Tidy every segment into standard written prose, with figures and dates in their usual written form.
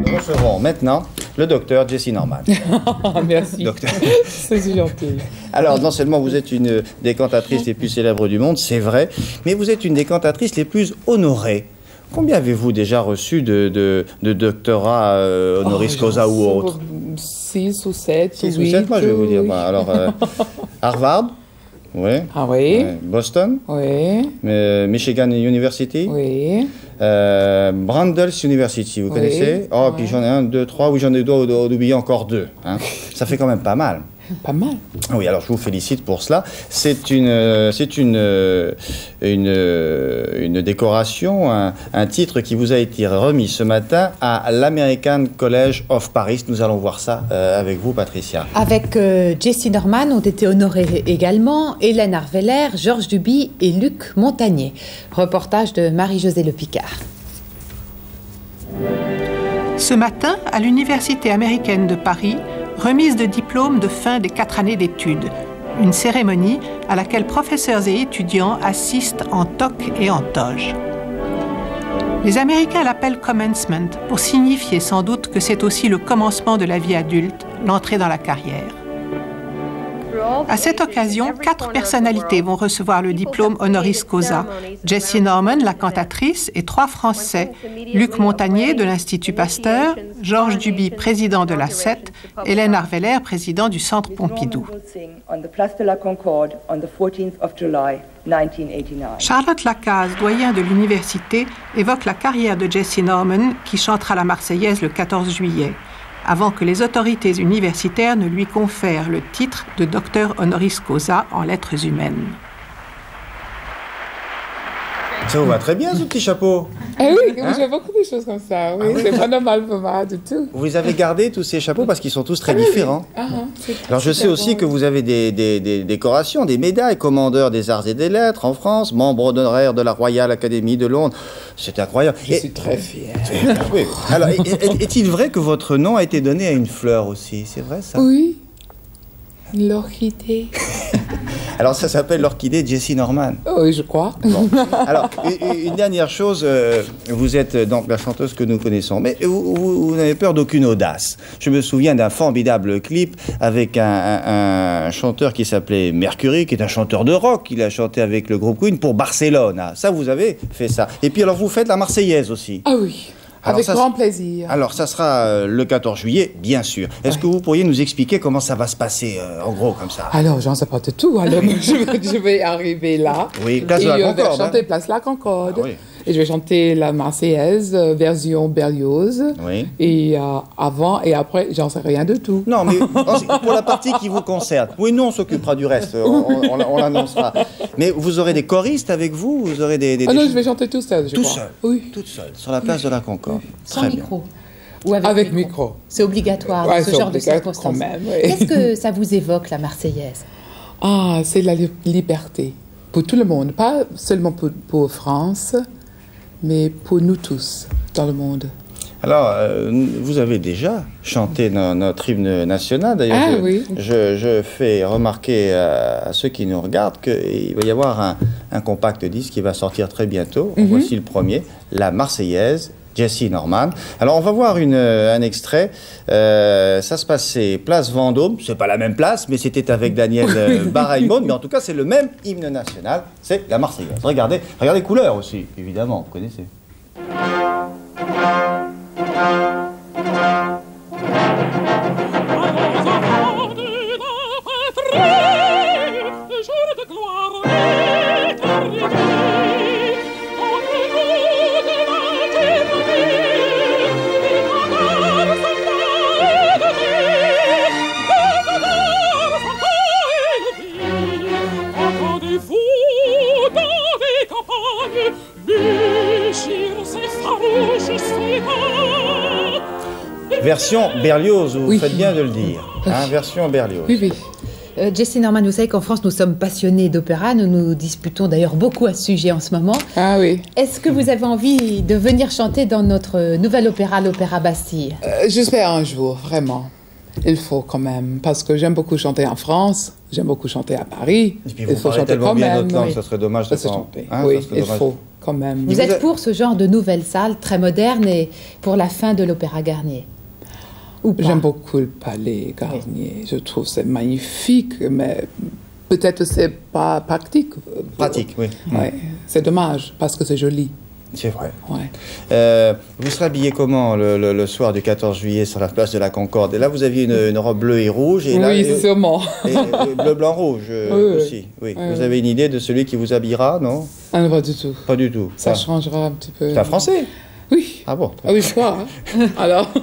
Nous recevons maintenant le docteur Jessie Norman. Merci. Docteur. C'est gentil. Alors, non seulement vous êtes une des cantatrices les plus célèbres du monde, c'est vrai, mais vous êtes une des cantatrices les plus honorées. Combien avez-vous déjà reçu de doctorats honoris causa ou autres? 6 ou 7. 6 ou 7, moi je vais vous dire. Bah, alors, Harvard, oui. Ah oui? Boston, Oui. Michigan University, Oui. Brandeis University, vous connaissez? Oh, puis j'en ai 1, 2, 3, oui, j'en ai oublié encore 2. Hein. Ça fait quand même pas mal. Pas mal. Oui, alors je vous félicite pour cela. C'est une décoration, un titre qui vous a été remis ce matin à l'American College of Paris. Nous allons voir ça avec vous, Patricia. Avec Jessie Norman ont été honorés également Hélène Arveller, Georges Duby et Luc Montagnier. Reportage de Marie-Josée Le Picard. Ce matin, à l'Université américaine de Paris, remise de diplôme de fin des 4 années d'études. Une cérémonie à laquelle professeurs et étudiants assistent en toque et en toge. Les Américains l'appellent commencement pour signifier sans doute que c'est aussi le commencement de la vie adulte, l'entrée dans la carrière. À cette occasion, 4 personnalités vont recevoir le diplôme honoris causa. Jessie Norman, la cantatrice, et 3 Français, Luc Montagnier de l'Institut Pasteur, Georges Duby, président de la CET, Hélène Arveller, président du Centre Pompidou. Charlotte Lacaze, doyen de l'université, évoque la carrière de Jessie Norman, qui chantera la Marseillaise le 14 juillet. Avant que les autorités universitaires ne lui confèrent le titre de docteur honoris causa en lettres humaines. Ça vous va très bien, ce petit chapeau. Ah oui, Hein? j'ai beaucoup de choses comme ça. Oui, c'est pas normal pour moi du tout. Vous avez gardé tous ces chapeaux parce qu'ils sont tous très différents. Oui. Alors je sais aussi que vous avez des décorations, des médailles, commandeur des arts et des lettres en France, membre honoraire de la Royal Academy de Londres. C'est incroyable. Je suis très fière. Oui. Alors, est-il vrai que votre nom a été donné à une fleur aussi? C'est vrai ça? Oui. L'orchidée. Alors ça s'appelle l'orchidée Jessie Norman. Oui, je crois. Bon. Alors, une dernière chose, vous êtes donc la chanteuse que nous connaissons, mais vous n'avez peur d'aucune audace. Je me souviens d'un formidable clip avec un chanteur qui s'appelait Mercury, qui est un chanteur de rock. Il a chanté avec le groupe Queen pour Barcelone. Ça, vous avez fait ça. Et puis alors, vous faites la Marseillaise aussi. Ah oui. Alors, avec grand plaisir. Alors, ça sera le 14 juillet, bien sûr. Est-ce que vous pourriez nous expliquer comment ça va se passer, en gros, comme ça? Alors, j'en sais pas de tout. Alors, je vais arriver là. Oui, place de la Concorde. Et je vais chanter Place de la Concorde. Ah, oui. Et je vais chanter la Marseillaise, version Berlioz. Oui. Et avant et après, j'en sais rien de tout. Non, mais pour la partie qui vous concerne. Oui, nous, on s'occupera du reste. On l'annoncera. Mais vous aurez des choristes avec vous? Vous aurez des non, je vais chanter tout seul, je crois. Tout seul? Oui. Toute seule, sur la place de la Concorde. Sans Très micro. Ou avec micro. C'est obligatoire Ouais, dans ce genre de circonstances. quand même, oui. Qu'est-ce que ça vous évoque, la Marseillaise? Ah, c'est la liberté. Pour tout le monde. Pas seulement pour France, mais pour nous tous dans le monde. Alors, vous avez déjà chanté notre hymne national. D'ailleurs, Ah, oui. je fais remarquer à ceux qui nous regardent qu'il va y avoir un compact disque qui va sortir très bientôt. Voici le premier, la Marseillaise, Jessie Norman. Alors, on va voir un extrait. Ça se passait place Vendôme. C'est pas la même place, mais c'était avec Daniel Baraimond. Mais en tout cas, c'est le même hymne national. C'est la Marseillaise. Regardez les couleurs aussi, évidemment. Vous connaissez. Version Berlioz, vous faites bien de le dire. Hein, version Berlioz. Oui, oui. Jessie Norman, vous savez qu'en France, nous sommes passionnés d'opéra. Nous nous disputons d'ailleurs beaucoup à ce sujet en ce moment. Ah oui. Est-ce que vous avez envie de venir chanter dans notre nouvel opéra, l'Opéra Bastille? J'espère un jour, vraiment. Il faut quand même, parce que j'aime beaucoup chanter en France, j'aime beaucoup chanter à Paris. Et puis il faut chanter quand même. notre langue, ça serait dommage de chanter. Hein, oui, il faut quand même. Vous êtes pour ce genre de nouvelle salle très moderne et pour la fin de l'Opéra Garnier? J'aime beaucoup le Palais Garnier. Je trouve c'est magnifique, mais peut-être c'est pas pratique. Pratique, oui. Ouais. C'est dommage parce que c'est joli. C'est vrai. Ouais. Vous serez habillé comment le soir du 14 juillet sur la place de la Concorde? Et là, vous aviez une robe bleue et rouge. Et là, oui, sûrement. Et bleu, blanc, rouge aussi. Oui. Vous avez une idée de celui qui vous habillera, non? Ah, pas du tout. Pas du tout. Ça changera un petit peu. C'est un Français? Oui. Ah bon? Ah oui, je crois. Hein. Alors, t'es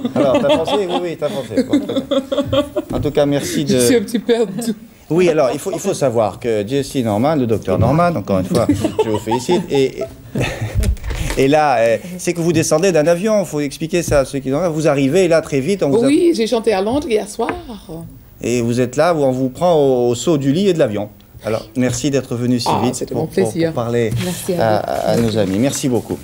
Français? Oui, t'es Français. Bon, très bien. En tout cas, merci de... je suis un petit perdu. Oui, alors, il faut savoir que Jessie Norman, le docteur Norman, encore une fois, je vous félicite, et là, c'est que vous descendez d'un avion, il faut expliquer ça à ceux qui sont. Vous arrivez, et là, très vite, on vous Oui, j'ai chanté à Londres hier soir. Et vous êtes là, où on vous prend au saut du lit et de l'avion. Alors, merci d'être venu si vite C'était mon plaisir. pour parler à nos amis. Merci beaucoup.